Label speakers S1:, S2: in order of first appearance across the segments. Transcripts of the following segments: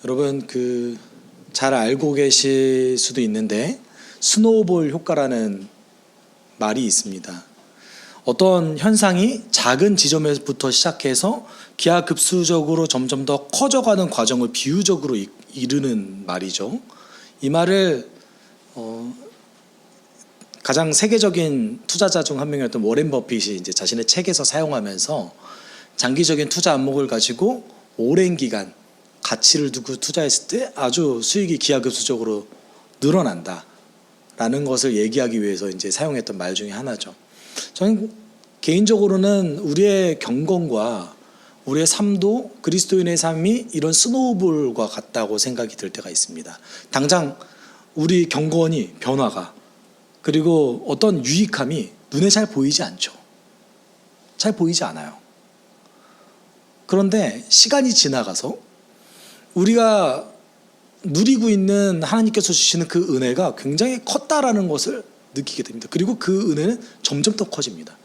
S1: 여러분 잘 알고 계실 수도 있는데 스노우볼 효과라는 말이 있습니다. 어떤 현상이 작은 지점에서부터 시작해서 기하급수적으로 점점 더 커져가는 과정을 비유적으로 이르는 말이죠. 이 말을 가장 세계적인 투자자 중 한 명이었던 워렌 버핏이 이제 자신의 책에서 사용하면서 장기적인 투자 안목을 가지고 오랜 기간 가치를 두고 투자했을 때 아주 수익이 기하급수적으로 늘어난다라는 것을 얘기하기 위해서 이제 사용했던 말 중에 하나죠. 저는 개인적으로는 우리의 경건과 우리의 삶도 그리스도인의 삶이 이런 스노우볼과 같다고 생각이 들 때가 있습니다. 당장 우리 경건이 변화가 그리고 어떤 유익함이 눈에 잘 보이지 않죠. 잘 보이지 않아요. 그런데 시간이 지나가서 우리가 누리고 있는 하나님께서 주시는 그 은혜가 굉장히 컸다라는 것을 느끼게 됩니다. 그리고 그 은혜는 점점 더 커집니다.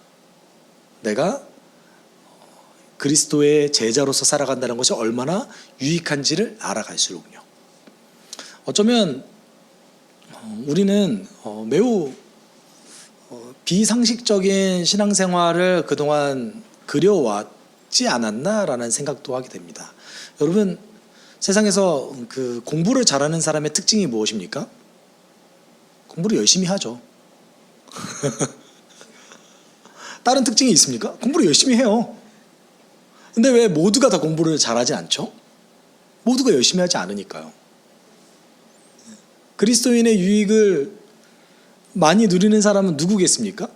S1: 내가 그리스도의 제자로서 살아간다는 것이 얼마나 유익한지를 알아갈수록요. 어쩌면 우리는 매우 비상식적인 신앙생활을 그동안 그려왔지 않았나라는 생각도 하게 됩니다. 여러분, 세상에서 공부를 잘하는 사람의 특징이 무엇입니까? 공부를 열심히 하죠. 다른 특징이 있습니까? 공부를 열심히 해요. 근데 왜 모두가 다 공부를 잘하지 않죠? 모두가 열심히 하지 않으니까요. 그리스도인의 유익을 많이 누리는 사람은 누구겠습니까?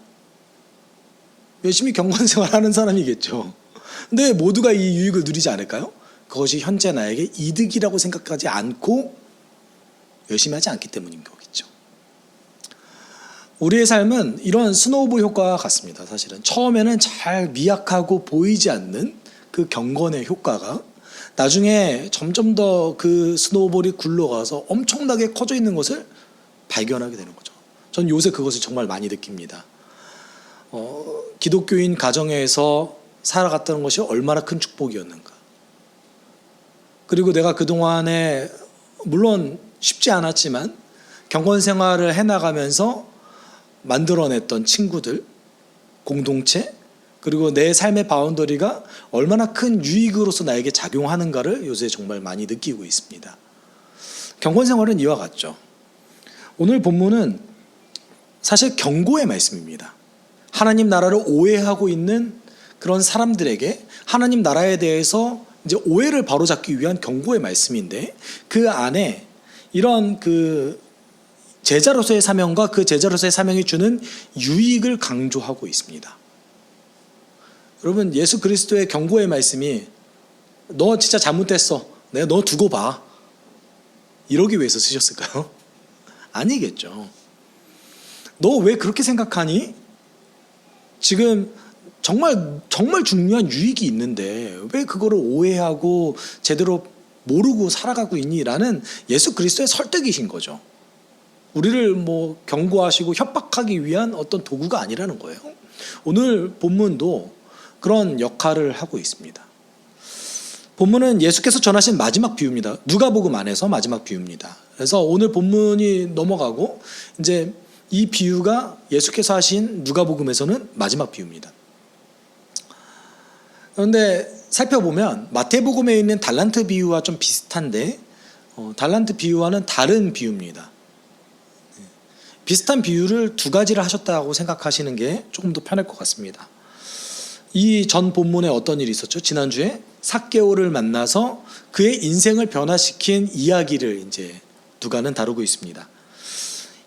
S1: 열심히 경건생활하는 사람이겠죠. 근데 왜 모두가 이 유익을 누리지 않을까요? 그것이 현재 나에게 이득이라고 생각하지 않고 열심히 하지 않기 때문인 거겠죠. 우리의 삶은 이런 스노우볼 효과와 같습니다. 사실은 처음에는 잘 미약하고 보이지 않는 그 경건의 효과가 나중에 점점 더 그 스노우볼이 굴러가서 엄청나게 커져 있는 것을 발견하게 되는 거죠. 전 요새 그것을 정말 많이 느낍니다. 기독교인 가정에서 살아갔다는 것이 얼마나 큰 축복이었는가. 그리고 내가 그동안에 물론 쉽지 않았지만 경건 생활을 해나가면서 만들어냈던 친구들, 공동체, 그리고 내 삶의 바운더리가 얼마나 큰 유익으로서 나에게 작용하는가를 요새 정말 많이 느끼고 있습니다. 경건 생활은 이와 같죠. 오늘 본문은 사실 경고의 말씀입니다. 하나님 나라를 오해하고 있는 그런 사람들에게 하나님 나라에 대해서 이제 오해를 바로잡기 위한 경고의 말씀인데 그 안에 이런 제자로서의 사명과 그 제자로서의 사명이 주는 유익을 강조하고 있습니다. 여러분, 예수 그리스도의 경고의 말씀이 너 진짜 잘못됐어. 내가 너 두고 봐. 이러기 위해서 쓰셨을까요? 아니겠죠. 너 왜 그렇게 생각하니? 지금 정말 중요한 유익이 있는데 왜 그거를 오해하고 제대로 모르고 살아가고 있니? 라는 예수 그리스도의 설득이신 거죠. 우리를 경고하시고 협박하기 위한 어떤 도구가 아니라는 거예요. 오늘 본문도 그런 역할을 하고 있습니다. 본문은 예수께서 전하신 마지막 비유입니다. 누가복음 안에서 마지막 비유입니다. 그래서 오늘 본문이 넘어가고 이제 이 비유가 예수께서 하신 누가복음에서는 마지막 비유입니다. 그런데 살펴보면 마태복음에 있는 달란트 비유와 좀 비슷한데 달란트 비유와는 다른 비유입니다. 비슷한 비유를 두 가지를 하셨다고 생각하시는 게 조금 더 편할 것 같습니다. 이 전 본문에 어떤 일이 있었죠? 지난주에 삭개오를 만나서 그의 인생을 변화시킨 이야기를 이제 누가는 다루고 있습니다.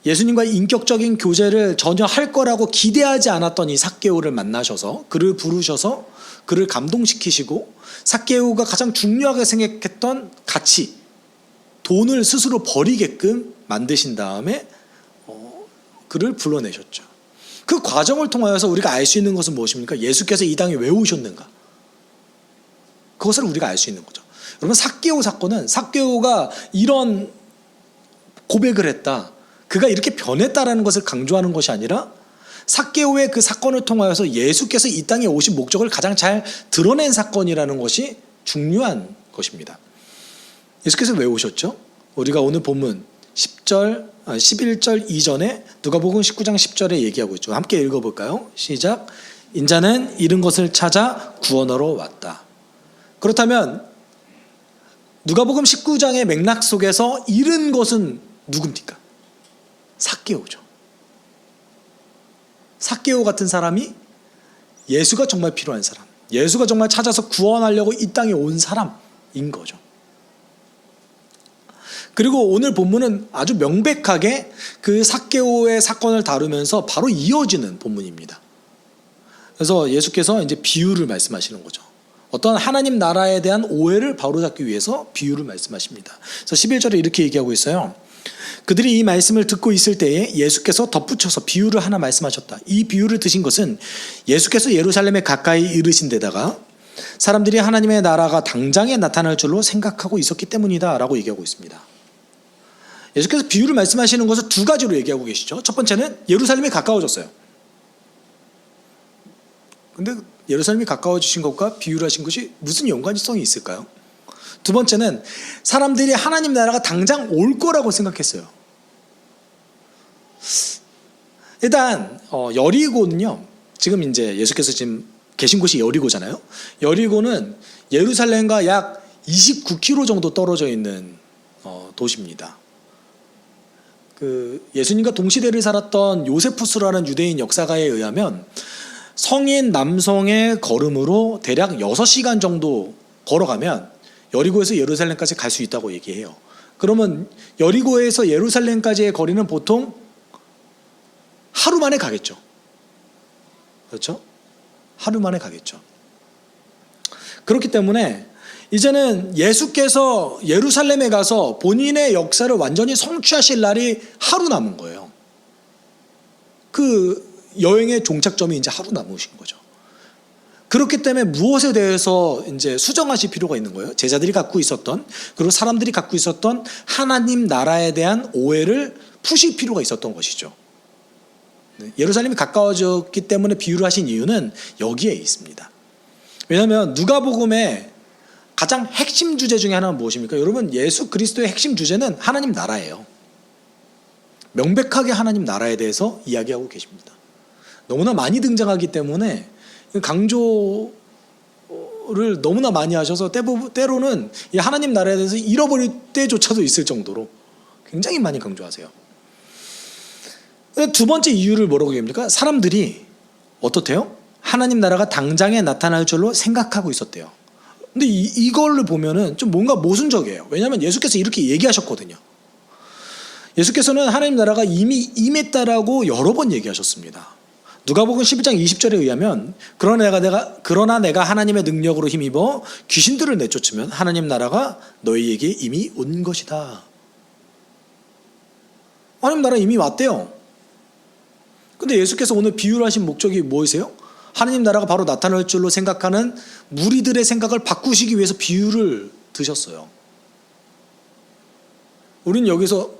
S1: 예수님과 인격적인 교제를 전혀 할 거라고 기대하지 않았던 이 삭개오를 만나셔서 그를 부르셔서 그를 감동시키시고 삭개오가 가장 중요하게 생각했던 가치, 돈을 스스로 버리게끔 만드신 다음에 그를 불러내셨죠. 그 과정을 통하여서 우리가 알 수 있는 것은 무엇입니까? 예수께서 이 땅에 왜 오셨는가? 그것을 우리가 알 수 있는 거죠. 여러분, 삭개오 사건은 삭개오가 이런 고백을 했다, 그가 이렇게 변했다라는 것을 강조하는 것이 아니라 삭개오의 그 사건을 통하여서 예수께서 이 땅에 오신 목적을 가장 잘 드러낸 사건이라는 것이 중요한 것입니다. 예수께서 왜 오셨죠? 우리가 오늘 본문 11절 이전에 누가복음 19장 10절에 얘기하고 있죠. 함께 읽어볼까요? 시작. 인자는 잃은 것을 찾아 구원하러 왔다. 그렇다면 누가복음 19장의 맥락 속에서 잃은 것은 누굽니까? 삭개오죠. 삭개오 같은 사람이 예수가 정말 필요한 사람, 예수가 정말 찾아서 구원하려고 이 땅에 온 사람인 거죠. 그리고 오늘 본문은 아주 명백하게 그 삭개오의 사건을 다루면서 바로 이어지는 본문입니다. 그래서 예수께서 이제 비유를 말씀하시는 거죠. 어떤 하나님 나라에 대한 오해를 바로잡기 위해서 비유를 말씀하십니다. 그래서 11절에 이렇게 얘기하고 있어요. 그들이 이 말씀을 듣고 있을 때에 예수께서 덧붙여서 비유를 하나 말씀하셨다. 이 비유를 드신 것은 예수께서 예루살렘에 가까이 이르신 데다가 사람들이 하나님의 나라가 당장에 나타날 줄로 생각하고 있었기 때문이다 라고 얘기하고 있습니다. 예수께서 비유를 말씀하시는 것을 두 가지로 얘기하고 계시죠. 첫 번째는 예루살렘이 가까워졌어요. 근데 예루살렘이 가까워지신 것과 비유를 하신 것이 무슨 연관성이 있을까요? 두 번째는 사람들이 하나님 나라가 당장 올 거라고 생각했어요. 일단 여리고는요, 지금 이제 예수께서 지금 계신 곳이 여리고잖아요. 여리고는 예루살렘과 약 29km 정도 떨어져 있는 도시입니다. 그 예수님과 동시대를 살았던 요세푸스라는 유대인 역사가에 의하면 성인 남성의 걸음으로 대략 6시간 정도 걸어가면 여리고에서 예루살렘까지 갈 수 있다고 얘기해요. 그러면 여리고에서 예루살렘까지의 거리는 보통 하루 만에 가겠죠. 그렇죠? 하루 만에 가겠죠. 그렇기 때문에 이제는 예수께서 예루살렘에 가서 본인의 역사를 완전히 성취하실 날이 하루 남은 거예요. 그 여행의 종착점이 이제 하루 남으신 거죠. 그렇기 때문에 무엇에 대해서 이제 수정하실 필요가 있는 거예요. 제자들이 갖고 있었던, 그리고 사람들이 갖고 있었던 하나님 나라에 대한 오해를 푸실 필요가 있었던 것이죠. 예루살렘이 가까워졌기 때문에 비유를 하신 이유는 여기에 있습니다. 왜냐하면 누가복음의 가장 핵심 주제 중에 하나는 무엇입니까? 여러분, 예수 그리스도의 핵심 주제는 하나님 나라예요. 명백하게 하나님 나라에 대해서 이야기하고 계십니다. 너무나 많이 등장하기 때문에 강조를 너무나 많이 하셔서 때로는 이 하나님 나라에 대해서 잃어버릴 때조차도 있을 정도로 굉장히 많이 강조하세요. 두 번째 이유를 뭐라고 얘기합니까? 사람들이 어떻대요? 하나님 나라가 당장에 나타날 줄로 생각하고 있었대요. 근데 이걸 보면은 좀 뭔가 모순적이에요. 왜냐하면 예수께서 이렇게 얘기하셨거든요. 예수께서는 하나님 나라가 이미 임했다라고 여러 번 얘기하셨습니다. 누가복음 12장 20절에 의하면 그러나 내가 하나님의 능력으로 힘입어 귀신들을 내쫓으면 하나님 나라가 너희에게 이미 온 것이다. 하나님 나라 이미 왔대요. 근데 예수께서 오늘 비유를 하신 목적이 무엇이세요? 하나님 나라가 바로 나타날 줄로 생각하는 무리들의 생각을 바꾸시기 위해서 비유를 드셨어요. 우리는 여기서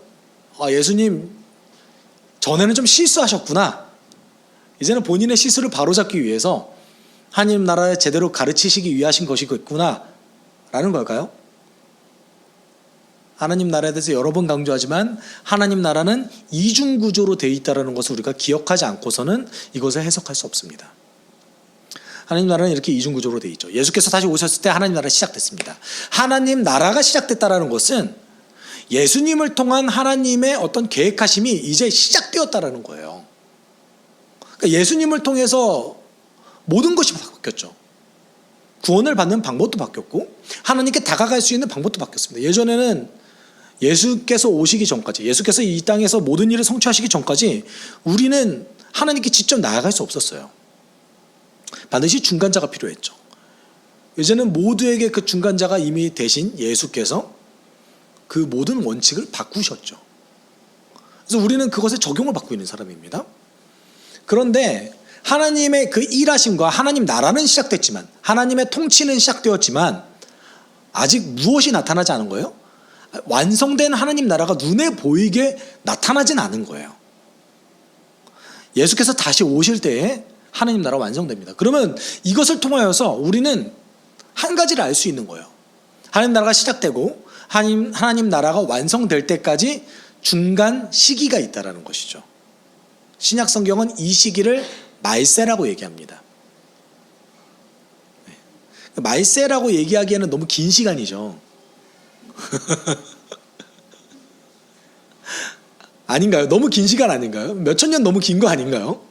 S1: 예수님 전에는 좀 실수하셨구나, 이제는 본인의 실수를 바로잡기 위해서 하나님 나라에 제대로 가르치시기 위해 하신 것이겠구나 라는 걸까요? 하나님 나라에 대해서 여러 번 강조하지만 하나님 나라는 이중구조로 되어 있다는 것을 우리가 기억하지 않고서는 이것을 해석할 수 없습니다. 하나님 나라는 이렇게 이중구조로 되어 있죠. 예수께서 다시 오셨을 때 하나님 나라가 시작됐습니다. 하나님 나라가 시작됐다는 것은 예수님을 통한 하나님의 어떤 계획하심이 이제 시작되었다는 거예요. 그러니까 예수님을 통해서 모든 것이 바뀌었죠. 구원을 받는 방법도 바뀌었고 하나님께 다가갈 수 있는 방법도 바뀌었습니다. 예전에는 예수께서 오시기 전까지, 예수께서 이 땅에서 모든 일을 성취하시기 전까지 우리는 하나님께 직접 나아갈 수 없었어요. 반드시 중간자가 필요했죠. 이제는 모두에게 그 중간자가 이미 되신 예수께서 그 모든 원칙을 바꾸셨죠. 그래서 우리는 그것에 적용을 받고 있는 사람입니다. 그런데 하나님의 그 일하심과 하나님 나라는 시작됐지만, 하나님의 통치는 시작되었지만 아직 무엇이 나타나지 않은 거예요? 완성된 하나님 나라가 눈에 보이게 나타나진 않은 거예요. 예수께서 다시 오실 때에 하나님 나라가 완성됩니다. 그러면 이것을 통하여서 우리는 한 가지를 알 수 있는 거예요. 하나님 나라가 시작되고 하나님 나라가 완성될 때까지 중간 시기가 있다라는 것이죠. 신약 성경은 이 시기를 말세라고 얘기합니다. 말세라고 얘기하기에는 너무 긴 시간이죠. 아닌가요? 너무 긴 시간 아닌가요? 몇천 년 너무 긴 거 아닌가요?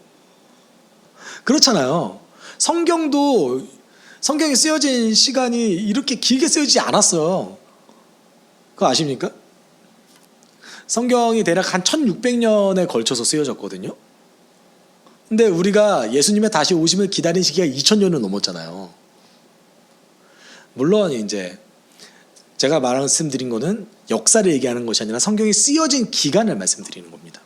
S1: 그렇잖아요. 성경이 쓰여진 시간이 이렇게 길게 쓰여지지 않았어요. 그거 아십니까? 성경이 대략 한 1600년에 걸쳐서 쓰여졌거든요. 근데 우리가 예수님의 다시 오심을 기다린 시기가 2000년을 넘었잖아요. 물론 이제 제가 말씀드린 거는 역사를 얘기하는 것이 아니라 성경이 쓰여진 기간을 말씀드리는 겁니다.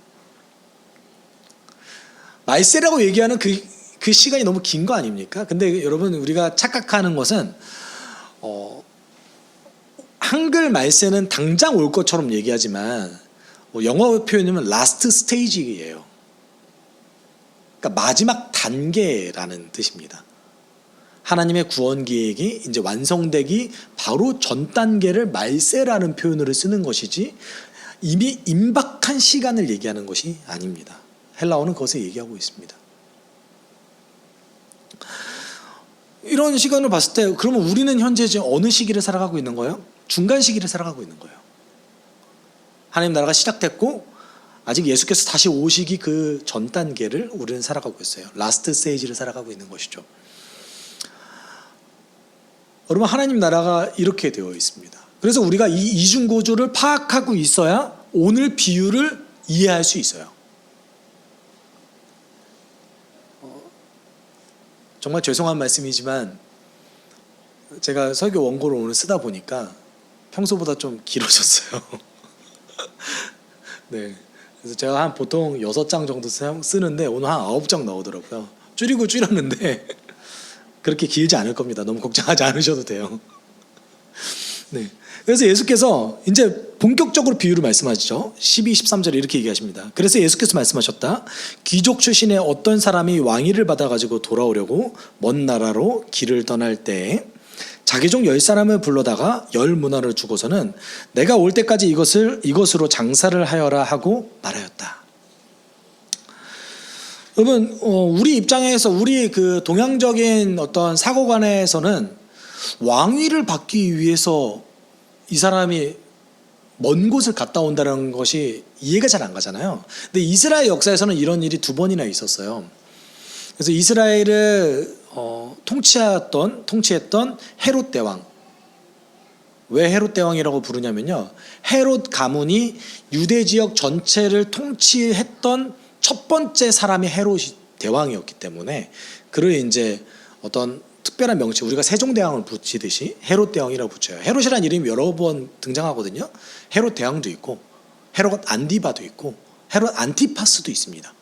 S1: 말세라고 얘기하는 그 시간이 너무 긴 거 아닙니까? 근데 여러분, 우리가 착각하는 것은 한글 말세는 당장 올 것처럼 얘기하지만 영어 표현이면 last stage예요. 그러니까 마지막 단계라는 뜻입니다. 하나님의 구원 계획이 이제 완성되기 바로 전 단계를 말세라는 표현으로 쓰는 것이지 이미 임박한 시간을 얘기하는 것이 아닙니다. 헬라어는 그것을 얘기하고 있습니다. 이런 시간을 봤을 때 그러면 우리는 현재 지금 어느 시기를 살아가고 있는 거예요? 중간 시기를 살아가고 있는 거예요. 하나님 나라가 시작됐고 아직 예수께서 다시 오시기 그 전 단계를 우리는 살아가고 있어요. 라스트 스테이지를 살아가고 있는 것이죠. 여러분, 하나님 나라가 이렇게 되어 있습니다. 그래서 우리가 이 이중구조를 파악하고 있어야 오늘 비유를 이해할 수 있어요. 정말 죄송한 말씀이지만 제가 설교 원고를 오늘 쓰다 보니까 평소보다 좀 길어졌어요. 네, 그래서 제가 보통 6장 정도 쓰는데 오늘 한 9장 나오더라고요. 줄였는데 그렇게 길지 않을 겁니다. 너무 걱정하지 않으셔도 돼요. 네, 그래서 예수께서 이제 본격적으로 비유를 말씀하시죠. 12, 13절에 이렇게 얘기하십니다. 그래서 예수께서 말씀하셨다. 귀족 출신의 어떤 사람이 왕위를 받아가지고 돌아오려고 먼 나라로 길을 떠날 때에 자기 종 10사람을 불러다가 10문화를 주고서는 내가 올 때까지 이것으로 장사를 하여라 하고 말하였다. 여러분, 우리 입장에서 우리 그 동양적인 어떤 사고관에서는 왕위를 받기 위해서 이 사람이 먼 곳을 갔다 온다는 것이 이해가 잘 안 가잖아요. 근데 이스라엘 역사에서는 이런 일이 2번이나 있었어요. 그래서 이스라엘을 통치했던 헤롯 대왕. 왜 헤롯 대왕이라고 부르냐면요, 헤롯 가문이 유대 지역 전체를 통치했던 첫 번째 사람이 헤롯 대왕이었기 때문에 그를 이제 어떤 특별한 명칭, 우리가 세종대왕을 붙이듯이 헤롯 대왕이라고 붙여요. 헤롯이라는 이름이 여러 번 등장하거든요. 헤롯 대왕도 있고 헤롯 안디바도 있고 헤롯 안티파스도 있습니다.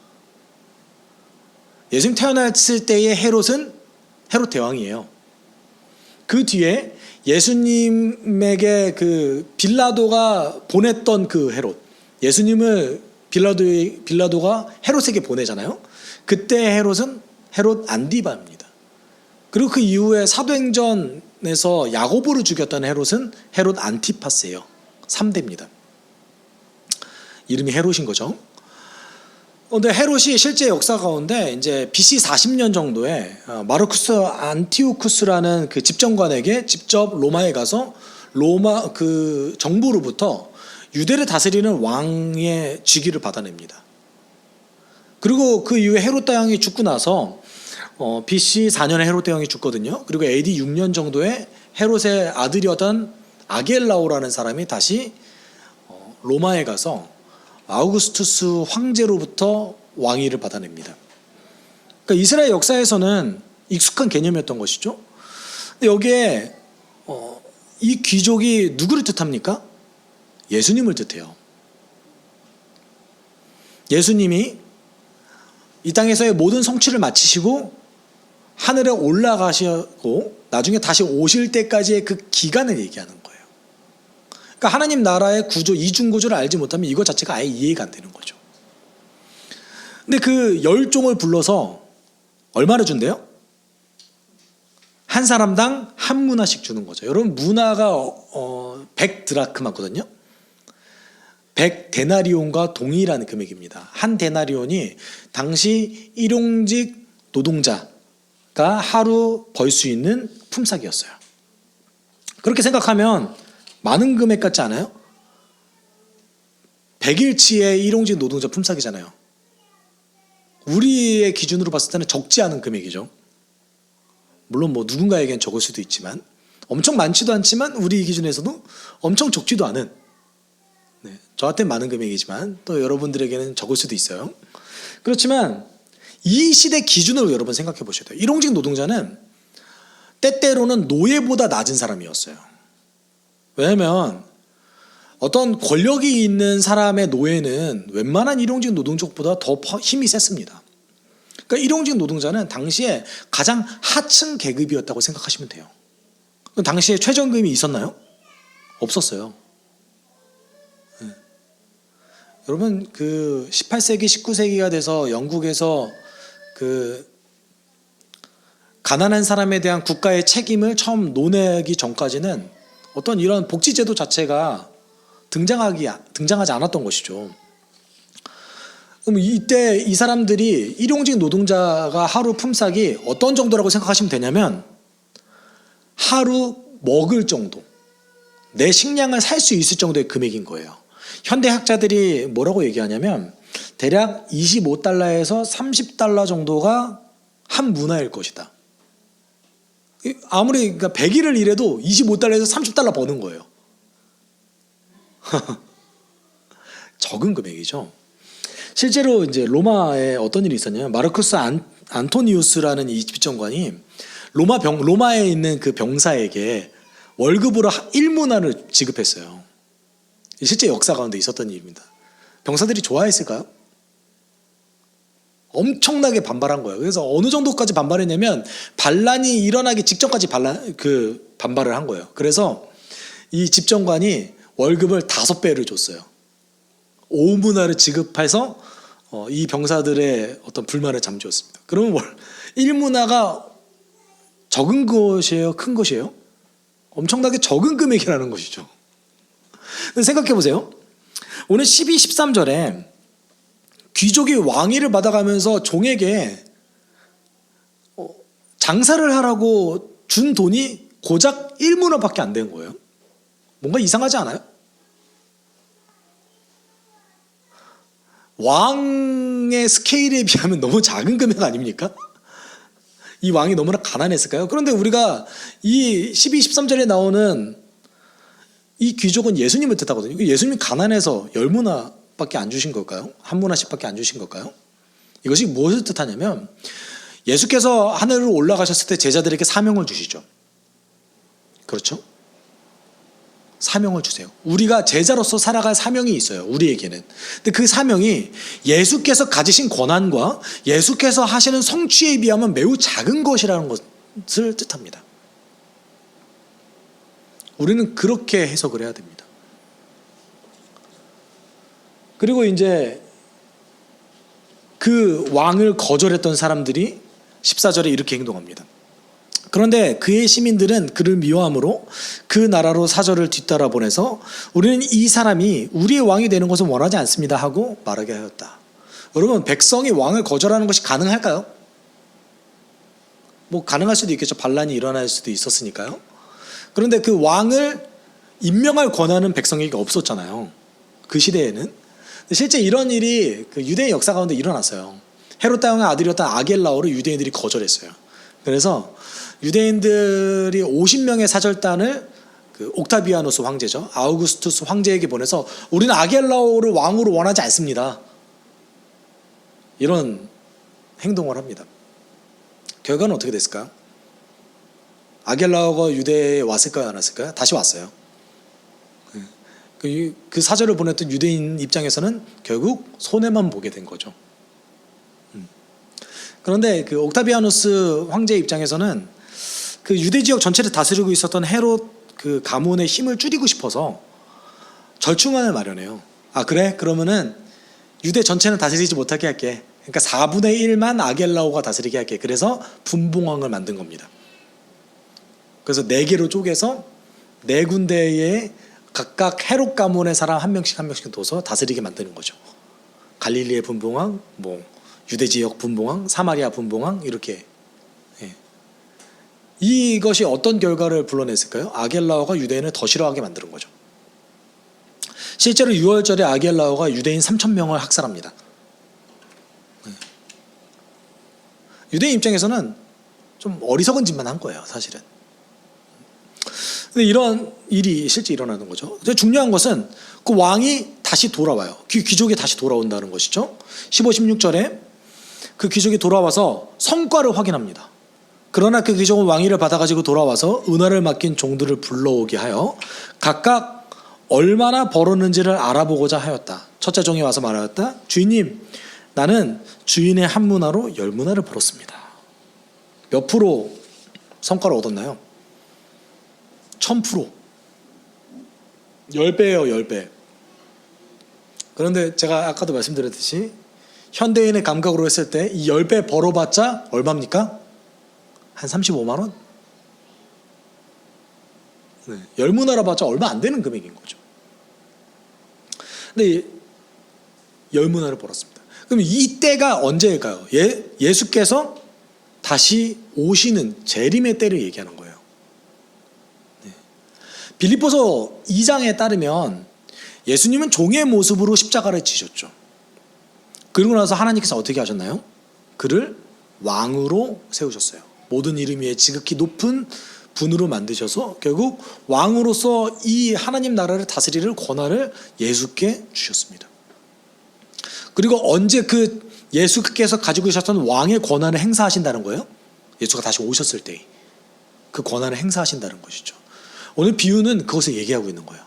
S1: 예수님 태어났을 때의 헤롯은 헤롯 대왕이에요. 그 뒤에 예수님에게 그 빌라도가 보냈던 그 헤롯, 예수님을 빌라도가 헤롯에게 보내잖아요. 그때 헤롯은 헤롯 안디바입니다. 그리고 그 이후에 사도행전에서 야고보를 죽였던 헤롯은 헤롯 안티파스예요. 3대입니다. 이름이 헤롯인 거죠. 근데 헤롯이 실제 역사 가운데 이제 BC 40년 정도에 마르쿠스 안티오쿠스라는 그 집정관에게 직접 로마에 가서 로마 그 정부로부터 유대를 다스리는 왕의 직위를 받아냅니다. 그리고 그 이후에 헤롯 대왕이 죽고 나서 BC 4년에 헤롯 대왕이 죽거든요. 그리고 AD 6년 정도에 헤롯의 아들이었던 아겔라오라는 사람이 다시 로마에 가서 아우구스투스 황제로부터 왕위를 받아냅니다. 그러니까 이스라엘 역사에서는 익숙한 개념이었던 것이죠. 근데 여기에 이 귀족이 누구를 뜻합니까? 예수님을 뜻해요. 예수님이 이 땅에서의 모든 성취를 마치시고 하늘에 올라가시고 나중에 다시 오실 때까지의 그 기간을 얘기하는 거예요. 그러니까 하나님 나라의 구조, 이중구조를 알지 못하면 이것 자체가 아예 이해가 안 되는 거죠. 근데 그 10종을 불러서 얼마나 준대요? 한 사람당 한 문화씩 주는 거죠. 여러분 문화가 100드라크마거든요. 100데나리온과 동일한 금액입니다. 한 데나리온이 당시 일용직 노동자가 하루 벌 수 있는 품삯이었어요. 그렇게 생각하면 많은 금액 같지 않아요? 100일치의 일용직 노동자 품삯이잖아요. 우리의 기준으로 봤을 때는 적지 않은 금액이죠. 물론 뭐 누군가에겐 적을 수도 있지만, 엄청 많지도 않지만 우리 기준에서도 엄청 적지도 않은, 저한테는 많은 금액이지만 또 여러분들에게는 적을 수도 있어요. 그렇지만 이 시대 기준으로 여러분 생각해 보셔야 돼요. 일용직 노동자는 때때로는 노예보다 낮은 사람이었어요. 왜냐하면 어떤 권력이 있는 사람의 노예는 웬만한 일용직 노동족보다 더 힘이 셌습니다. 그러니까 일용직 노동자는 당시에 가장 하층 계급이었다고 생각하시면 돼요. 당시에 최저임금이 있었나요? 없었어요. 여러분 그 18세기 19세기가 돼서 영국에서 그 가난한 사람에 대한 국가의 책임을 처음 논하기 전까지는 어떤 이런 복지제도 자체가 등장하지 않았던 것이죠. 그럼 이때 이 사람들이 일용직 노동자가 하루 품삯이 어떤 정도라고 생각하시면 되냐면 하루 먹을 정도, 내 식량을 살 수 있을 정도의 금액인 거예요. 현대 학자들이 뭐라고 얘기하냐면 대략 25달러에서 30달러 정도가 한 문화일 것이다. 아무리 그러니까 100일을 일해도 25달러에서 30달러 버는 거예요. 적은 금액이죠. 실제로 이제 로마에 어떤 일이 있었냐면 마르쿠스 안토니우스라는 이 집정관이 로마에 있는 그 병사에게 월급으로 1문화를 지급했어요. 실제 역사 가운데 있었던 일입니다. 병사들이 좋아했을까요? 엄청나게 반발한 거예요. 그래서 어느 정도까지 반발했냐면 반란이 일어나기 직전까지 반발을 한 거예요. 그래서 이 집정관이 월급을 5배를 줬어요. 5문화를 지급해서 이 병사들의 어떤 불만을 잠재웠습니다. 그러면 1문화가 적은 것이에요? 큰 것이에요? 엄청나게 적은 금액이라는 것이죠. 생각해 보세요. 오늘 12, 13절에 귀족이 왕위를 받아가면서 종에게 장사를 하라고 준 돈이 고작 1문화밖에 안 된 거예요. 뭔가 이상하지 않아요? 왕의 스케일에 비하면 너무 작은 금액 아닙니까? 이 왕이 너무나 가난했을까요? 그런데 우리가 이 12, 13절에 나오는 이 귀족은 예수님을 뜻하거든요. 예수님이 가난해서 10문화밖에 안 주신 걸까요? 한 문화씩밖에 안 주신 걸까요? 이것이 무엇을 뜻하냐면 예수께서 하늘로 올라가셨을 때 제자들에게 사명을 주시죠. 그렇죠? 사명을 주세요. 우리가 제자로서 살아갈 사명이 있어요. 우리에게는. 근데 그 사명이 예수께서 가지신 권한과 예수께서 하시는 성취에 비하면 매우 작은 것이라는 것을 뜻합니다. 우리는 그렇게 해석을 해야 됩니다. 그리고 이제 그 왕을 거절했던 사람들이 14절에 이렇게 행동합니다. 그런데 그의 시민들은 그를 미워함으로 그 나라로 사절을 뒤따라 보내서 우리는 이 사람이 우리의 왕이 되는 것을 원하지 않습니다 하고 말하게 하였다. 여러분, 백성이 왕을 거절하는 것이 가능할까요? 뭐 가능할 수도 있겠죠. 반란이 일어날 수도 있었으니까요. 그런데 그 왕을 임명할 권한은 백성에게 없었잖아요. 그 시대에는. 실제 이런 일이 그 유대인 역사 가운데 일어났어요. 헤롯 왕의 아들이었던 아겔라오를 유대인들이 거절했어요. 그래서 유대인들이 50명의 사절단을 그 옥타비아누스 황제죠. 아우구스투스 황제에게 보내서 우리는 아겔라오를 왕으로 원하지 않습니다. 이런 행동을 합니다. 결과는 어떻게 됐을까요? 아겔라오가 유대에 왔을까요? 안 왔을까요? 다시 왔어요. 그 사절을 보냈던 유대인 입장에서는 결국 손해만 보게 된 거죠. 그런데 그 옥타비아누스 황제 입장에서는 그 유대 지역 전체를 다스리고 있었던 헤롯 그 가문의 힘을 줄이고 싶어서 절충안을 마련해요. 아 그래? 그러면은 유대 전체는 다스리지 못하게 할게. 그러니까 4분의 1만 아겔라오가 다스리게 할게. 그래서 분봉왕을 만든 겁니다. 그래서 4개로 쪼개서 4군데에 각각 헤롯 가문의 사람 한 명씩 둬서 다스리게 만드는 거죠. 갈릴리의 분봉왕, 뭐 유대 지역 분봉왕, 사마리아 분봉왕 이렇게. 예. 이것이 어떤 결과를 불러냈을까요? 아겔라오가 유대인을 더 싫어하게 만드는 거죠. 실제로 6월절에 아겔라오가 유대인 3,000명을 학살합니다. 예. 유대인 입장에서는 좀 어리석은 짓만 한 거예요, 사실은. 근데 이런 일이 실제 일어나는 거죠. 중요한 것은 그 왕이 다시 돌아와요. 귀족이 다시 돌아온다는 것이죠. 15, 16절에 그 귀족이 돌아와서 성과를 확인합니다. 그러나 그 귀족은 왕위를 받아가지고 돌아와서 은화를 맡긴 종들을 불러오게 하여 각각 얼마나 벌었는지를 알아보고자 하였다. 첫째 종이 와서 말하였다. 주인님, 나는 주인의 한 문화로 10문화를 벌었습니다. 몇 프로 성과를 얻었나요? 1000%. 10배예요, 10배. 그런데 제가 아까도 말씀드렸듯이 현대인의 감각으로 했을 때 이 10배 벌어봤자 얼마입니까? 한 35만 원? 네, 10문화라 봤자 얼마 안 되는 금액인 거죠. 근데 10문화를 벌었습니다. 그럼 이때가 언제일까요? 예수께서 다시 오시는 재림의 때를 얘기하는 거예요. 빌립보서 2장에 따르면 예수님은 종의 모습으로 십자가를 지셨죠. 그리고 나서 하나님께서 어떻게 하셨나요? 그를 왕으로 세우셨어요. 모든 이름 위에 지극히 높은 분으로 만드셔서 결국 왕으로서 이 하나님 나라를 다스릴 권한을 예수께 주셨습니다. 그리고 언제 그 예수께서 가지고 계셨던 왕의 권한을 행사하신다는 거예요? 예수가 다시 오셨을 때 그 권한을 행사하신다는 것이죠. 오늘 비유는 그것을 얘기하고 있는 거예요.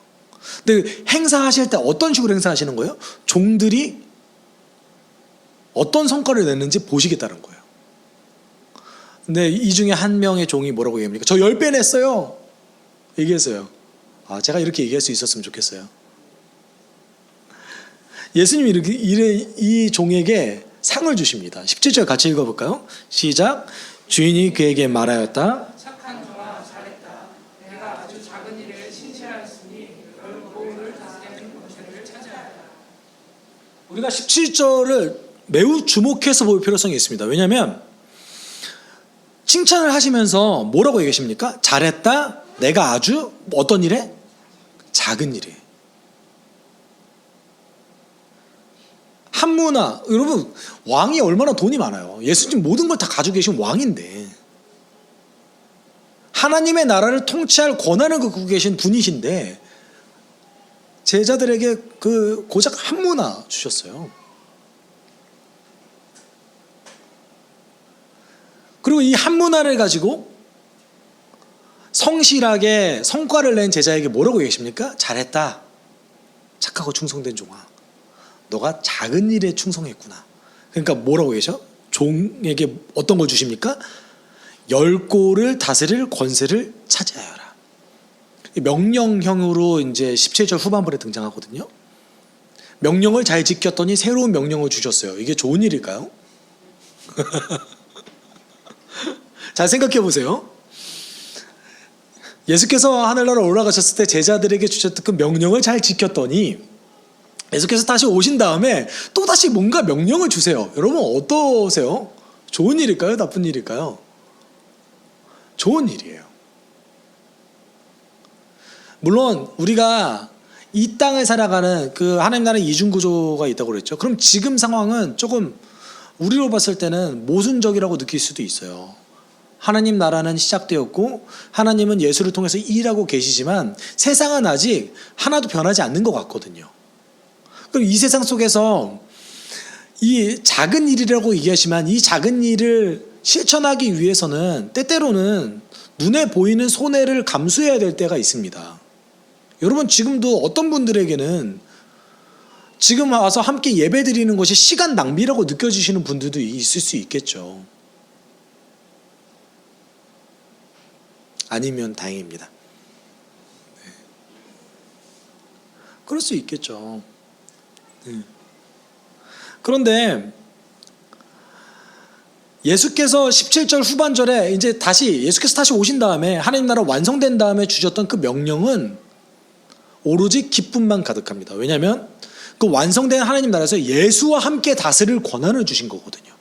S1: 근데 행사하실 때 어떤 식으로 행사하시는 거예요? 종들이 어떤 성과를 냈는지 보시겠다는 거예요. 근데 이 중에 한 명의 종이 뭐라고 얘기합니까? 저 10배 냈어요. 얘기했어요. 제가 이렇게 얘기할 수 있었으면 좋겠어요. 예수님이 이 종에게 상을 주십니다. 17절 같이 읽어볼까요? 시작. 주인이 그에게 말하였다. 우리가 17절을 매우 주목해서 볼 필요성이 있습니다. 왜냐하면 칭찬을 하시면서 뭐라고 얘기하십니까? 잘했다. 내가 아주 어떤 일에? 작은 일에. 한문화. 여러분, 왕이 얼마나 돈이 많아요. 예수님 모든 걸 다 가지고 계신 왕인데, 하나님의 나라를 통치할 권한을 갖고 계신 분이신데 제자들에게 그 고작 한문화 주셨어요. 그리고 이 한문화를 가지고 성실하게 성과를 낸 제자에게 뭐라고 얘기하십니까? 잘했다. 착하고 충성된 종아. 너가 작은 일에 충성했구나. 그러니까 뭐라고 계셔? 종에게 어떤 걸 주십니까? 10골을 다스릴 권세를 차지하여라. 명령형으로 이제 17절 후반부에 등장하거든요. 명령을 잘 지켰더니 새로운 명령을 주셨어요. 이게 좋은 일일까요? 잘 생각해 보세요. 예수께서 하늘나라 올라가셨을 때 제자들에게 주셨던 그 명령을 잘 지켰더니 예수께서 다시 오신 다음에 또 다시 뭔가 명령을 주세요. 여러분 어떠세요? 좋은 일일까요? 나쁜 일일까요? 좋은 일이에요. 물론 우리가 이 땅을 살아가는 그 하나님 나라의 이중구조가 있다고 그랬죠. 그럼 지금 상황은 조금 우리로 봤을 때는 모순적이라고 느낄 수도 있어요. 하나님 나라는 시작되었고 하나님은 예수를 통해서 일하고 계시지만 세상은 아직 하나도 변하지 않는 것 같거든요. 그럼 이 세상 속에서 이 작은 일이라고 얘기하지만 이 작은 일을 실천하기 위해서는 때때로는 눈에 보이는 손해를 감수해야 될 때가 있습니다. 여러분 지금도 어떤 분들에게는 지금 와서 함께 예배 드리는 것이 시간 낭비라고 느껴지시는 분들도 있을 수 있겠죠. 아니면 다행입니다. 네. 그럴 수 있겠죠. 네. 그런데 예수께서 17절 후반절에 이제 예수께서 다시 오신 다음에 하나님 나라 완성된 다음에 주셨던 그 명령은 오로지 기쁨만 가득합니다. 왜냐하면 그 완성된 하나님 나라에서 예수와 함께 다스릴 권한을 주신 거거든요.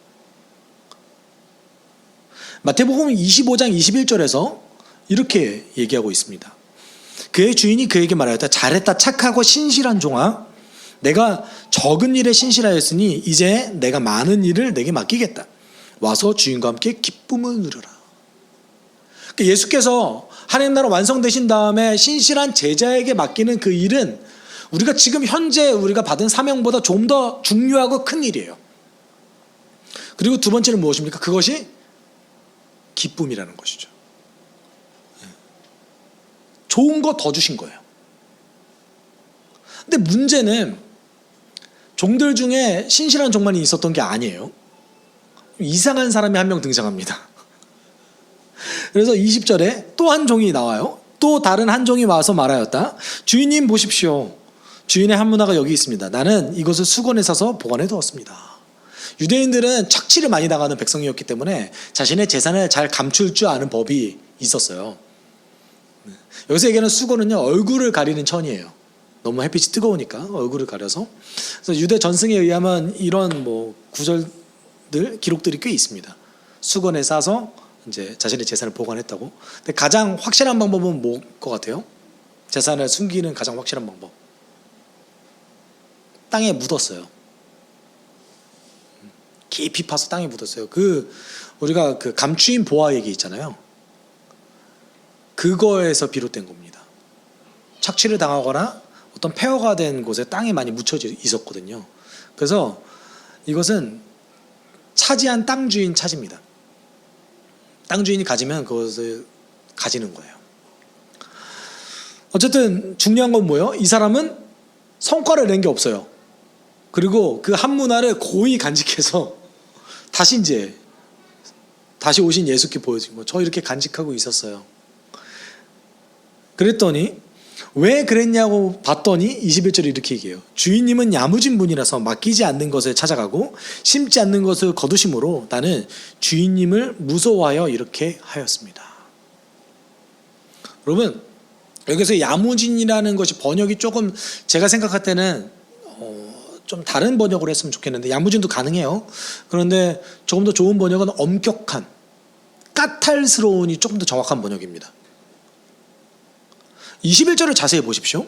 S1: 마태복음 25장 21절에서 이렇게 얘기하고 있습니다. 그의 주인이 그에게 말하였다. 잘했다 착하고 신실한 종아, 내가 적은 일에 신실하였으니 이제 내가 많은 일을 내게 맡기겠다. 와서 주인과 함께 기쁨을 누려라. 그러니까 예수께서 하나님 나라 완성되신 다음에 신실한 제자에게 맡기는 그 일은 우리가 지금 현재 우리가 받은 사명보다 좀 더 중요하고 큰 일이에요. 그리고 두 번째는 무엇입니까? 그것이 기쁨이라는 것이죠. 좋은 거 더 주신 거예요. 근데 문제는 종들 중에 신실한 종만이 있었던 게 아니에요. 이상한 사람이 한 명 등장합니다. 그래서 20절에 또 한 종이 나와요. 또 다른 한 종이 와서 말하였다. 주인님 보십시오. 주인의 한 문화가 여기 있습니다. 나는 이것을 수건에 싸서 보관해 두었습니다. 유대인들은 착취를 많이 당하는 백성이었기 때문에 자신의 재산을 잘 감출 줄 아는 법이 있었어요. 여기서 얘기하는 수건은요, 얼굴을 가리는 천이에요. 너무 햇빛이 뜨거우니까 얼굴을 가려서. 그래서 유대 전승에 의하면 이런 구절들, 기록들이 꽤 있습니다. 수건에 싸서 이제 자신의 재산을 보관했다고. 근데 가장 확실한 방법은 뭘 것 같아요? 재산을 숨기는 가장 확실한 방법. 땅에 묻었어요. 깊이 파서 땅에 묻었어요. 우리가 감추인 보화 얘기 있잖아요. 그거에서 비롯된 겁니다. 착취를 당하거나 어떤 폐허가 된 곳에 땅에 많이 묻혀져 있었거든요. 그래서 이것은 차지한 땅 주인 차지입니다. 땅 주인이 가지면 그것을 가지는 거예요. 어쨌든 중요한 건 뭐예요? 이 사람은 성과를 낸 게 없어요. 그리고 그 한 문화를 고이 간직해서 다시 오신 예수께 보여준 거. 저 이렇게 간직하고 있었어요. 그랬더니 왜 그랬냐고 봤더니 21절에 이렇게 얘기해요. 주인님은 야무진 분이라서 맡기지 않는 것을 찾아가고 심지 않는 것을 거두심으로 나는 주인님을 무서워하여 이렇게 하였습니다. 여러분, 여기서 야무진이라는 것이 번역이 조금 제가 생각할 때는 좀 다른 번역으로 했으면 좋겠는데, 야무진도 가능해요. 그런데 조금 더 좋은 번역은 엄격한, 까탈스러운이 조금 더 정확한 번역입니다. 21절을 자세히 보십시오.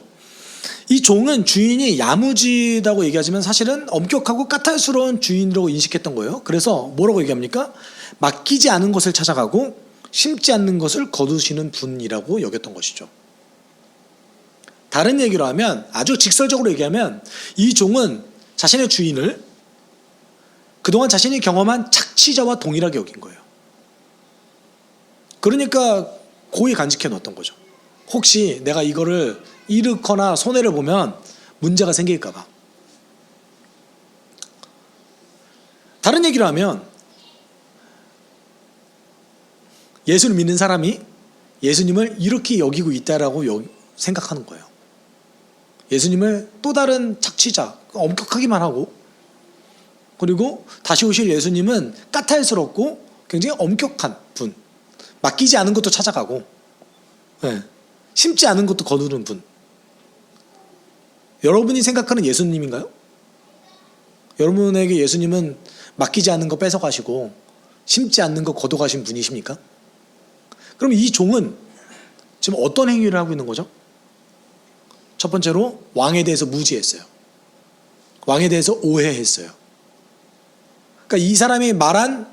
S1: 이 종은 주인이 야무지다고 얘기하지만 사실은 엄격하고 까탈스러운 주인이라고 인식했던 거예요. 그래서 뭐라고 얘기합니까? 맡기지 않은 것을 찾아가고 심지 않는 것을 거두시는 분이라고 여겼던 것이죠. 다른 얘기로 하면, 아주 직설적으로 얘기하면, 이 종은 자신의 주인을 그동안 자신이 경험한 착취자와 동일하게 여긴 거예요. 그러니까 고이 간직해 놓았던 거죠. 혹시 내가 이거를 잃거나 손해를 보면 문제가 생길까 봐. 다른 얘기를 하면, 예수를 믿는 사람이 예수님을 이렇게 여기고 있다라고 생각하는 거예요. 예수님을 또 다른 착취자, 엄격하기만 하고, 그리고 다시 오실 예수님은 까탈스럽고 굉장히 엄격한 분, 맡기지 않은 것도 찾아가고, 심지 않은 것도 거두는 분. 여러분이 생각하는 예수님인가요? 여러분에게 예수님은 맡기지 않는 거 뺏어가시고 심지 않는 거 거둬가신 분이십니까? 그럼 이 종은 지금 어떤 행위를 하고 있는 거죠? 첫 번째로 왕에 대해서 무지했어요. 왕에 대해서 오해했어요. 그러니까 이 사람이 말한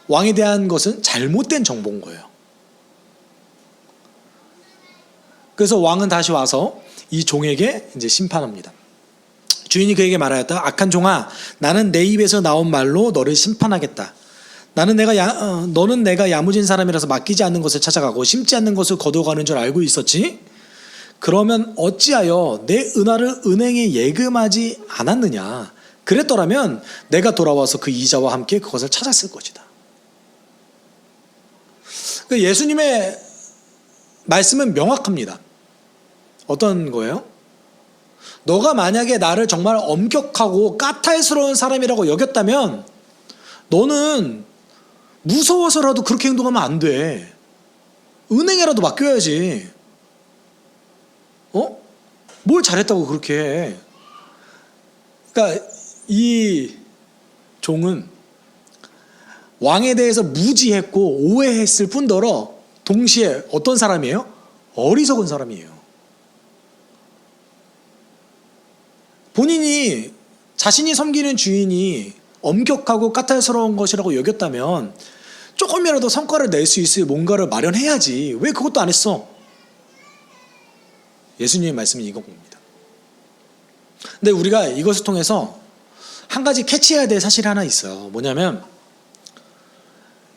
S1: 왕에 대한 것은 잘못된 정보인 거예요. 그래서 왕은 다시 와서 이 종에게 이제 심판합니다. 주인이 그에게 말하였다. 악한 종아, 나는 내 입에서 나온 말로 너를 심판하겠다. 너는 내가 야무진 사람이라서 맡기지 않는 것을 찾아가고 심지 않는 것을 거둬가는 줄 알고 있었지? 그러면 어찌하여 내 은화를 은행에 예금하지 않았느냐? 그랬더라면 내가 돌아와서 그 이자와 함께 그것을 찾았을 것이다. 예수님의 말씀은 명확합니다. 어떤 거예요? 너가 만약에 나를 정말 엄격하고 까탈스러운 사람이라고 여겼다면 너는 무서워서라도 그렇게 행동하면 안 돼. 은행에라도 맡겨야지. 뭘 잘했다고 그렇게 해. 그러니까 이 종은 왕에 대해서 무지했고 오해했을 뿐더러 동시에 어떤 사람이에요? 어리석은 사람이에요. 본인이 자신이 섬기는 주인이 엄격하고 까탈스러운 것이라고 여겼다면 조금이라도 성과를 낼 수 있을 뭔가를 마련해야지. 왜 그것도 안 했어? 예수님의 말씀이 이건 겁니다. 근데 우리가 이것을 통해서 한 가지 캐치해야 될 사실이 하나 있어요. 뭐냐면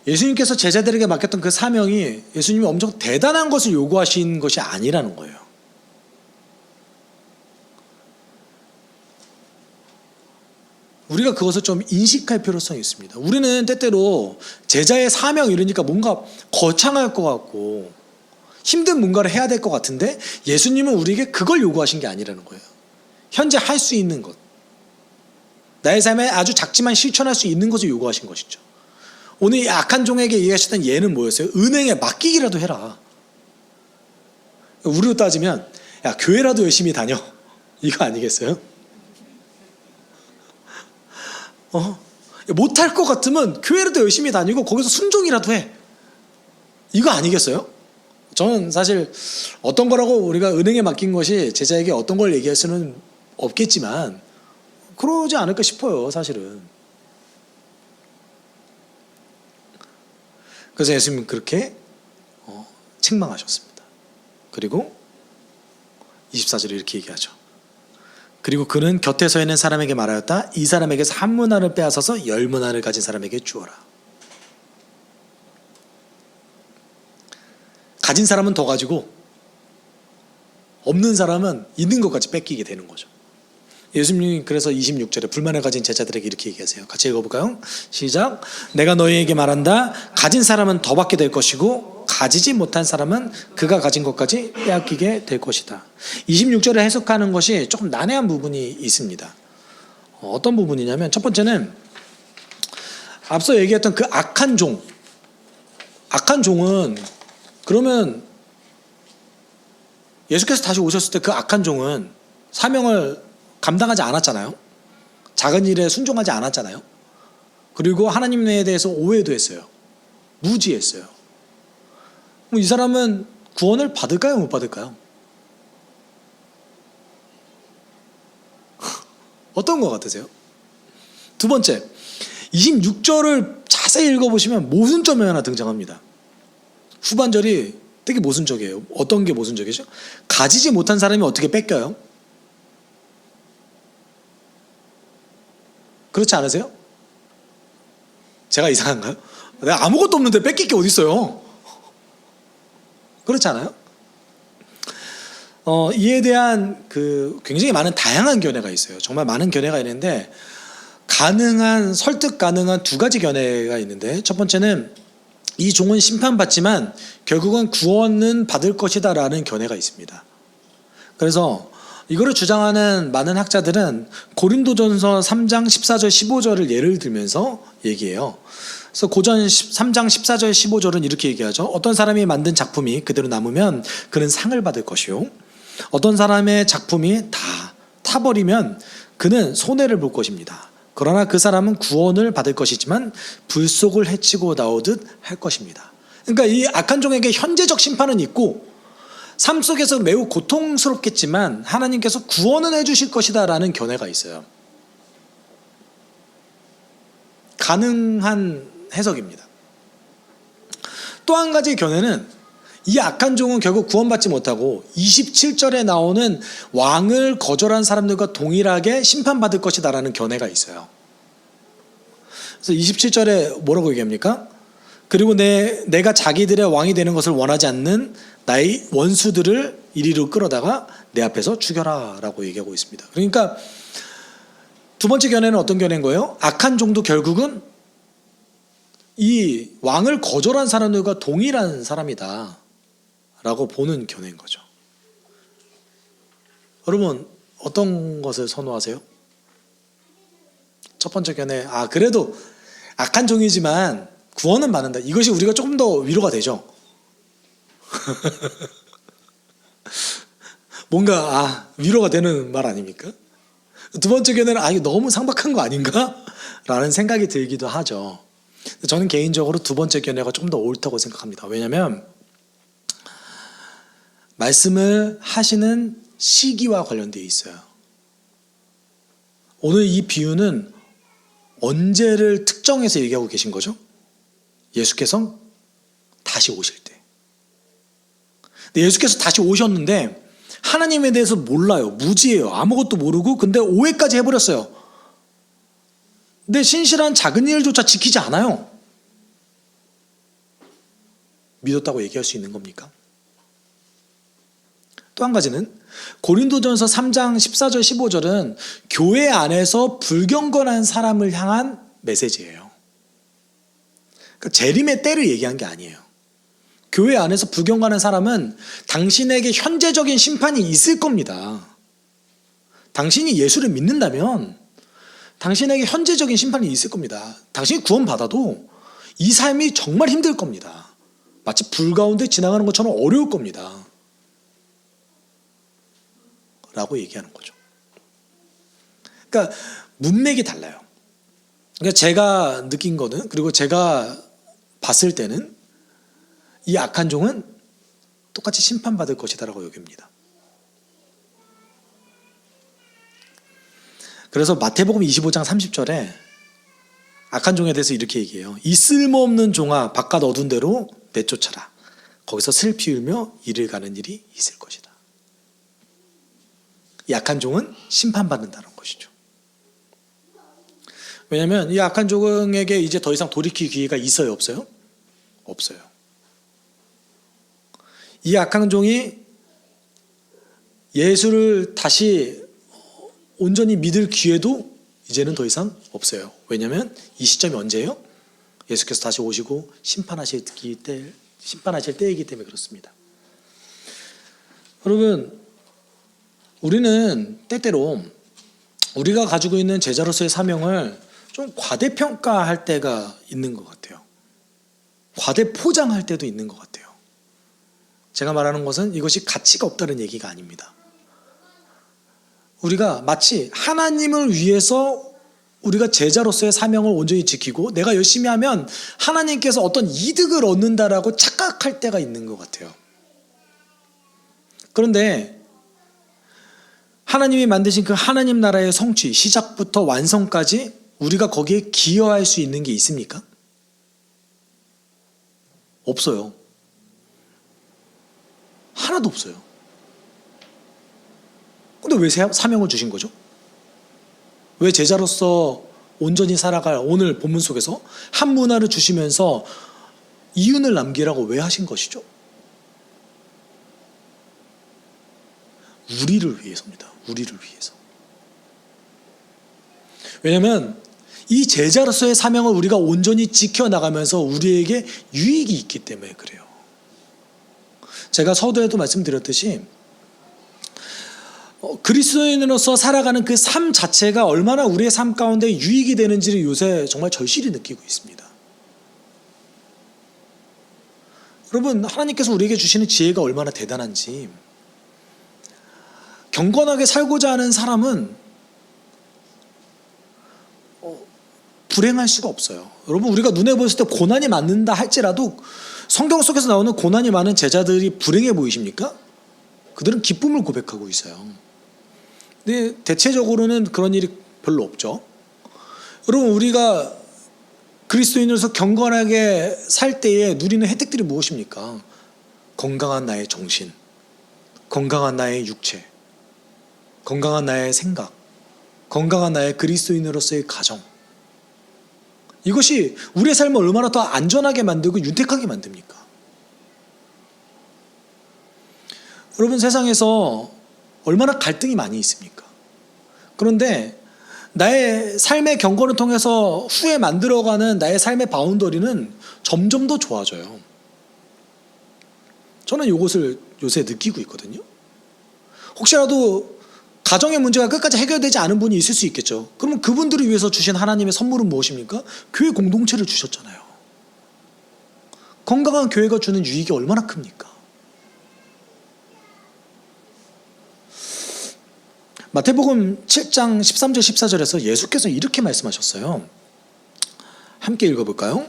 S1: 예수님께서 제자들에게 맡겼던 그 사명이 예수님이 엄청 대단한 것을 요구하신 것이 아니라는 거예요. 우리가 그것을 좀 인식할 필요성이 있습니다. 우리는 때때로 제자의 사명 이러니까 뭔가 거창할 것 같고 힘든 뭔가를 해야 될 것 같은데 예수님은 우리에게 그걸 요구하신 게 아니라는 거예요. 현재 할 수 있는 것, 나의 삶에 아주 작지만 실천할 수 있는 것을 요구하신 것이죠. 오늘 이 악한 종에게 얘기하셨던 예는 뭐였어요? 은행에 맡기기라도 해라. 우리로 따지면 야, 교회라도 열심히 다녀, 이거 아니겠어요? 못할 것 같으면 교회라도 열심히 다니고 거기서 순종이라도 해, 이거 아니겠어요? 저는 사실 어떤 거라고 우리가 은행에 맡긴 것이 제자에게 어떤 걸 얘기할 수는 없겠지만 그러지 않을까 싶어요, 사실은. 그래서 예수님은 그렇게 책망하셨습니다. 그리고 24절에 이렇게 얘기하죠. 그리고 그는 곁에 서 있는 사람에게 말하였다. 이 사람에게서 한 문화를 빼앗아서 10문화를 가진 사람에게 주어라. 가진 사람은 더 가지고 없는 사람은 있는 것까지 뺏기게 되는 거죠. 예수님이 그래서 26절에 불만을 가진 제자들에게 이렇게 얘기하세요. 같이 읽어볼까요? 시작. 내가 너희에게 말한다. 가진 사람은 더 받게 될 것이고 가지지 못한 사람은 그가 가진 것까지 빼앗기게 될 것이다. 26절을 해석하는 것이 조금 난해한 부분이 있습니다. 어떤 부분이냐면 첫 번째는 앞서 얘기했던 그 악한 종. 악한 종은 그러면 예수께서 다시 오셨을 때 그 악한 종은 사명을 감당하지 않았잖아요. 작은 일에 순종하지 않았잖아요. 그리고 하나님에 대해서 오해도 했어요. 무지했어요. 이 사람은 구원을 받을까요? 못 받을까요? 어떤 것 같으세요? 두 번째, 26절을 자세히 읽어보시면 모순점이 하나 등장합니다. 후반절이 되게 모순적이에요. 어떤 게 모순적이죠? 가지지 못한 사람이 어떻게 뺏겨요? 그렇지 않으세요? 제가 이상한가요? 내가 아무것도 없는데 뺏길 게 어디 있어요? 그렇지 않아요? 이에 대한 굉장히 많은 다양한 견해가 있어요. 정말 많은 견해가 있는데 설득 가능한 두 가지 견해가 있는데, 첫 번째는 이 종은 심판받지만 결국은 구원은 받을 것이다 라는 견해가 있습니다. 그래서 이거를 주장하는 많은 학자들은 고린도전서 3장 14절 15절을 예를 들면서 얘기해요. 그래서 고전 3장 14절 15절은 이렇게 얘기하죠. 어떤 사람이 만든 작품이 그대로 남으면 그는 상을 받을 것이요, 어떤 사람의 작품이 다 타버리면 그는 손해를 볼 것입니다. 그러나 그 사람은 구원을 받을 것이지만 불속을 헤치고 나오듯 할 것입니다. 그러니까 이 악한 종에게 현재적 심판은 있고 삶 속에서 매우 고통스럽겠지만 하나님께서 구원은 해주실 것이다 라는 견해가 있어요. 가능한 해석입니다. 또 한 가지 견해는 이 악한 종은 결국 구원받지 못하고 27절에 나오는 왕을 거절한 사람들과 동일하게 심판받을 것이다 라는 견해가 있어요. 그래서 27절에 뭐라고 얘기합니까? 그리고 내가 자기들의 왕이 되는 것을 원하지 않는 나의 원수들을 이리로 끌어다가 내 앞에서 죽여라 라고 얘기하고 있습니다. 그러니까 두 번째 견해는 어떤 견해인 거예요? 악한 종도 결국은 이 왕을 거절한 사람들과 동일한 사람이다 라고 보는 견해인 거죠. 여러분 어떤 것을 선호하세요? 첫 번째 견해, 그래도 악한 종이지만 구원은 받는다. 이것이 우리가 조금 더 위로가 되죠. 뭔가 위로가 되는 말 아닙니까? 두 번째 견해는 이거 너무 상박한 거 아닌가? 라는 생각이 들기도 하죠. 저는 개인적으로 두 번째 견해가 좀 더 옳다고 생각합니다. 왜냐하면 말씀을 하시는 시기와 관련되어 있어요. 오늘 이 비유는 언제를 특정해서 얘기하고 계신 거죠? 예수께서 다시 오실 때. 근데 예수께서 다시 오셨는데 하나님에 대해서 몰라요. 무지해요. 아무것도 모르고 근데 오해까지 해버렸어요. 근데 신실한 작은 일조차 지키지 않아요. 믿었다고 얘기할 수 있는 겁니까? 또 한 가지는 고린도전서 3장 14절 15절은 교회 안에서 불경건한 사람을 향한 메시지예요. 그러니까 재림의 때를 얘기한 게 아니에요. 교회 안에서 불경건한 사람은 당신에게 현재적인 심판이 있을 겁니다. 당신이 예수를 믿는다면 당신에게 현재적인 심판이 있을 겁니다. 당신이 구원받아도 이 삶이 정말 힘들 겁니다. 마치 불 가운데 지나가는 것처럼 어려울 겁니다. 라고 얘기하는 거죠. 그러니까 문맥이 달라요. 그러니까 제가 느낀 거는, 그리고 제가 봤을 때는 이 악한 종은 똑같이 심판받을 것이다라고 여깁니다. 그래서 마태복음 25장 30절에 악한 종에 대해서 이렇게 얘기해요. 이 쓸모없는 종아 바깥 어두운 데로 내쫓아라. 거기서 슬피 울며 이를 가는 일이 있을 것이다. 이 악한 종은 심판받는다는 것이죠. 왜냐하면 이 악한 종에게 이제 더 이상 돌이킬 기회가 있어요, 없어요? 없어요. 이 악한 종이 예수를 다시 온전히 믿을 기회도 이제는 더 이상 없어요. 왜냐하면 이 시점이 언제예요? 예수께서 다시 오시고 심판하실 때이기 때문에 그렇습니다. 여러분, 우리는 때때로 우리가 가지고 있는 제자로서의 사명을 좀 과대평가할 때가 있는 것 같아요. 과대포장할 때도 있는 것 같아요. 제가 말하는 것은 이것이 가치가 없다는 얘기가 아닙니다. 우리가 마치 하나님을 위해서 우리가 제자로서의 사명을 온전히 지키고 내가 열심히 하면 하나님께서 어떤 이득을 얻는다라고 착각할 때가 있는 것 같아요. 그런데 하나님이 만드신 그 하나님 나라의 성취, 시작부터 완성까지 우리가 거기에 기여할 수 있는 게 있습니까? 없어요. 하나도 없어요. 근데 왜 사명을 주신 거죠? 왜 제자로서 온전히 살아갈 오늘 본문 속에서 한 문화를 주시면서 이윤을 남기라고 왜 하신 것이죠? 우리를 위해서입니다. 우리를 위해서. 왜냐하면 이 제자로서의 사명을 우리가 온전히 지켜나가면서 우리에게 유익이 있기 때문에 그래요. 제가 서두에도 말씀드렸듯이 그리스도인으로서 살아가는 그 삶 자체가 얼마나 우리의 삶 가운데 유익이 되는지를 요새 정말 절실히 느끼고 있습니다. 여러분, 하나님께서 우리에게 주시는 지혜가 얼마나 대단한지, 경건하게 살고자 하는 사람은 불행할 수가 없어요. 여러분, 우리가 눈에 보였을 때 고난이 많는다 할지라도 성경 속에서 나오는 고난이 많은 제자들이 불행해 보이십니까? 그들은 기쁨을 고백하고 있어요. 근데 대체적으로는 그런 일이 별로 없죠. 여러분, 우리가 그리스도인으로서 경건하게 살 때에 누리는 혜택들이 무엇입니까? 건강한 나의 정신, 건강한 나의 육체, 건강한 나의 생각, 건강한 나의 그리스도인으로서의 가정. 이것이 우리의 삶을 얼마나 더 안전하게 만들고 윤택하게 만듭니까? 여러분, 세상에서 얼마나 갈등이 많이 있습니까? 그런데 나의 삶의 경건을 통해서 후에 만들어가는 나의 삶의 바운더리는 점점 더 좋아져요. 저는 이것을 요새 느끼고 있거든요. 혹시라도 가정의 문제가 끝까지 해결되지 않은 분이 있을 수 있겠죠. 그러면 그분들을 위해서 주신 하나님의 선물은 무엇입니까? 교회 공동체를 주셨잖아요. 건강한 교회가 주는 유익이 얼마나 큽니까? 마태복음 7장 13절 14절에서 예수께서 이렇게 말씀하셨어요. 함께 읽어볼까요?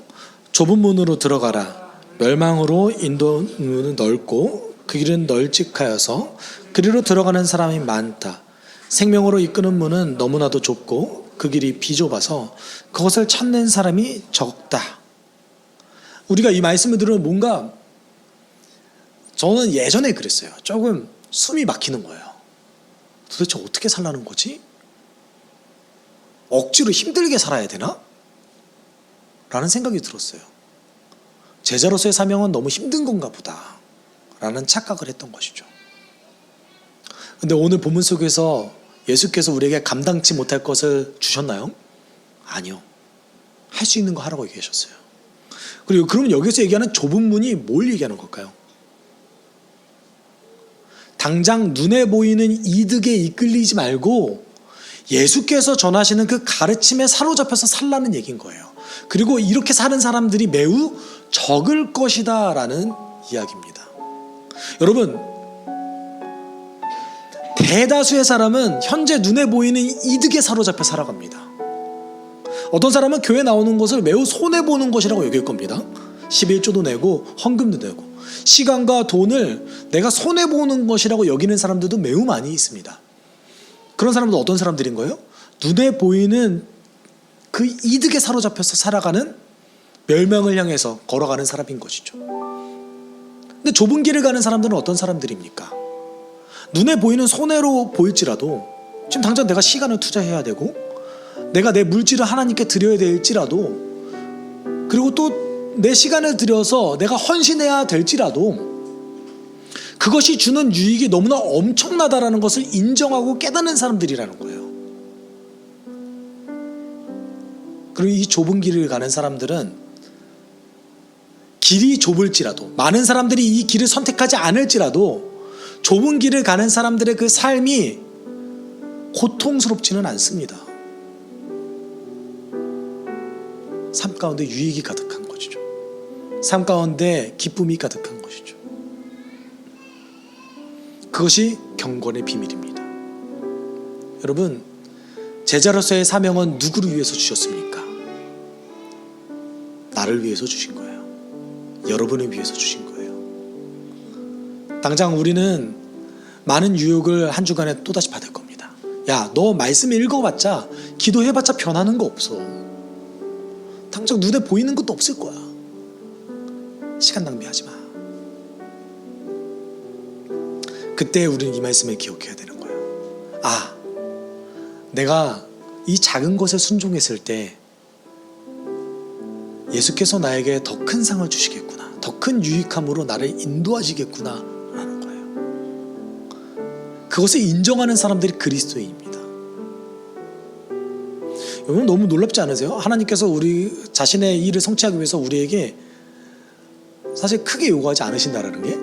S1: 좁은 문으로 들어가라. 멸망으로 인도문은 넓고 그 길은 널찍하여서 그리로 들어가는 사람이 많다. 생명으로 이끄는 문은 너무나도 좁고 그 길이 비좁아서 그것을 찾는 사람이 적다. 우리가 이 말씀을 들으면 뭔가, 저는 예전에 그랬어요. 조금 숨이 막히는 거예요. 도대체 어떻게 살라는 거지? 억지로 힘들게 살아야 되나? 라는 생각이 들었어요. 제자로서의 사명은 너무 힘든 건가 보다 라는 착각을 했던 것이죠. 근데 오늘 본문 속에서 예수께서 우리에게 감당치 못할 것을 주셨나요? 아니요. 할 수 있는 거 하라고 얘기하셨어요. 그리고 그러면 여기서 얘기하는 좁은 문이 뭘 얘기하는 걸까요? 당장 눈에 보이는 이득에 이끌리지 말고 예수께서 전하시는 그 가르침에 사로잡혀서 살라는 얘기인 거예요. 그리고 이렇게 사는 사람들이 매우 적을 것이다 라는 이야기입니다. 여러분, 대다수의 사람은 현재 눈에 보이는 이득에 사로잡혀 살아갑니다. 어떤 사람은 교회 나오는 것을 매우 손해보는 것이라고 여길 겁니다. 11조도 내고 헌금도 내고 시간과 돈을 내가 손해보는 것이라고 여기는 사람들도 매우 많이 있습니다. 그런 사람들은 어떤 사람들인 거예요? 눈에 보이는 그 이득에 사로잡혀서 살아가는, 멸망을 향해서 걸어가는 사람인 것이죠. 근데 좁은 길을 가는 사람들은 어떤 사람들입니까? 눈에 보이는 손해로 보일지라도 지금 당장 내가 시간을 투자해야 되고 내가 내 물질을 하나님께 드려야 될지라도, 그리고 또 내 시간을 들여서 내가 헌신해야 될지라도 그것이 주는 유익이 너무나 엄청나다라는 것을 인정하고 깨닫는 사람들이라는 거예요. 그리고 이 좁은 길을 가는 사람들은 길이 좁을지라도, 많은 사람들이 이 길을 선택하지 않을지라도 좁은 길을 가는 사람들의 그 삶이 고통스럽지는 않습니다. 삶 가운데 유익이 가득한 것이죠. 삶 가운데 기쁨이 가득한 것이죠. 그것이 경건의 비밀입니다. 여러분, 제자로서의 사명은 누구를 위해서 주셨습니까? 나를 위해서 주신 거예요. 여러분을 위해서 주신 거예요. 당장 우리는 많은 유혹을 한 주간에 또다시 받을 겁니다. 야, 너 말씀 읽어봤자, 기도해봤자 변하는 거 없어. 당장 눈에 보이는 것도 없을 거야. 시간 낭비하지 마. 그때 우리는 이 말씀을 기억해야 되는 거예요. 아, 내가 이 작은 것에 순종했을 때 예수께서 나에게 더 큰 상을 주시겠구나, 더 큰 유익함으로 나를 인도하시겠구나 라는 거예요. 그것을 인정하는 사람들이 그리스도인입니다. 여러분, 너무 놀랍지 않으세요? 하나님께서 우리 자신의 일을 성취하기 위해서 우리에게 사실 크게 요구하지 않으신다라는 게,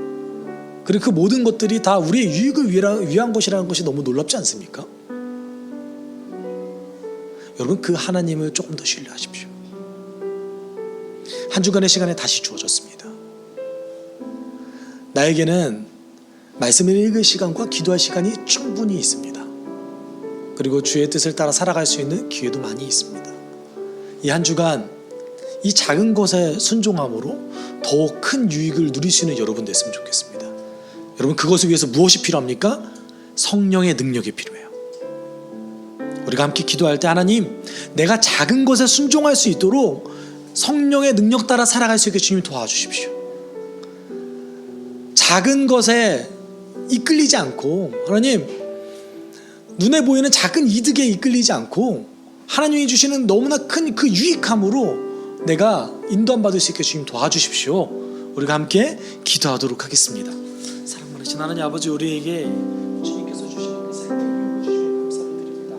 S1: 그리고 그 모든 것들이 다 우리의 유익을 위한 것이라는 것이 너무 놀랍지 않습니까? 여러분, 그 하나님을 조금 더 신뢰하십시오. 한 주간의 시간에 다시 주어졌습니다. 나에게는 말씀을 읽을 시간과 기도할 시간이 충분히 있습니다. 그리고 주의 뜻을 따라 살아갈 수 있는 기회도 많이 있습니다. 이 한 주간 이 작은 것에 순종함으로 더 큰 유익을 누릴 수 있는 여러분 됐으면 좋겠습니다. 여러분, 그것을 위해서 무엇이 필요합니까? 성령의 능력이 필요해요. 우리가 함께 기도할 때, 하나님, 내가 작은 것에 순종할 수 있도록 성령의 능력 따라 살아갈 수 있게 주님 도와주십시오. 작은 것에 이끌리지 않고, 하나님, 눈에 보이는 작은 이득에 이끌리지 않고 하나님이 주시는 너무나 큰 그 유익함으로 내가 인도함 받을 수 있게 주님 도와주십시오. 우리가 함께 기도하도록 하겠습니다. 사랑 많으신 하나님 아버지, 우리에게 주님께서 주시는 그 삶을 주시면 감사드립니다.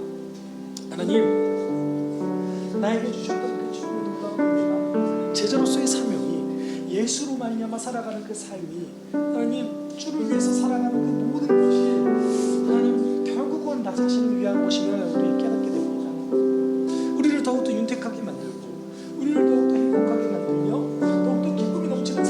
S1: 하나님, 나에게 주셨던 그 주님의 놀라운 제자로서의 사명이, 예수로 말미암아 살아가는 그 삶이, 하나님, 주를 위해서 살아가는 그 모든 것이 하나님 결국은 나 자신을 위한 것임을 우리 깨닫게 됩니다. 우리를 더욱더 윤택하게 만들고, 우리를 더욱더 행복하게 만들며 더욱더 기쁨이 넘치는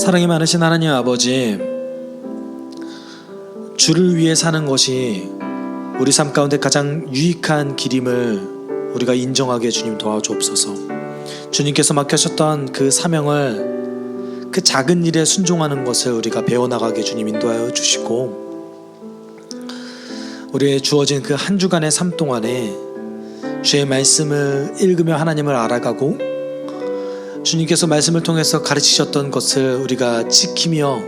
S1: 사랑이 많으신 하나님 아버지, 주를 위해 사는 것이 우리 삶 가운데 가장 유익한 길임을 우리가 인정하게 주님 도와주옵소서. 주님께서 맡겨셨던 그 사명을, 그 작은 일에 순종하는 것을 우리가 배워나가게 주님 인도하여 주시고, 우리의 주어진 그 한 주간의 삶 동안에 주의 말씀을 읽으며 하나님을 알아가고, 주님께서 말씀을 통해서 가르치셨던 것을 우리가 지키며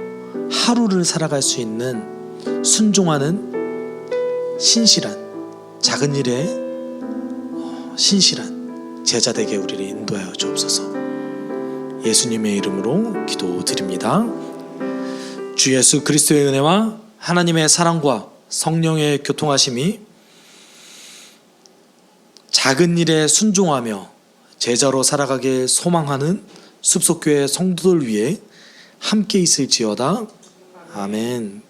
S1: 하루를 살아갈 수 있는 순종하는 신실한, 작은 일에 신실한 제자 되게 우리를 인도하여 주옵소서. 예수님의 이름으로 기도드립니다. 주 예수 그리스도의 은혜와 하나님의 사랑과 성령의 교통하심이 작은 일에 순종하며 제자로 살아가길 소망하는 숲속교회 성도들 위해 함께 있을지어다. 아멘.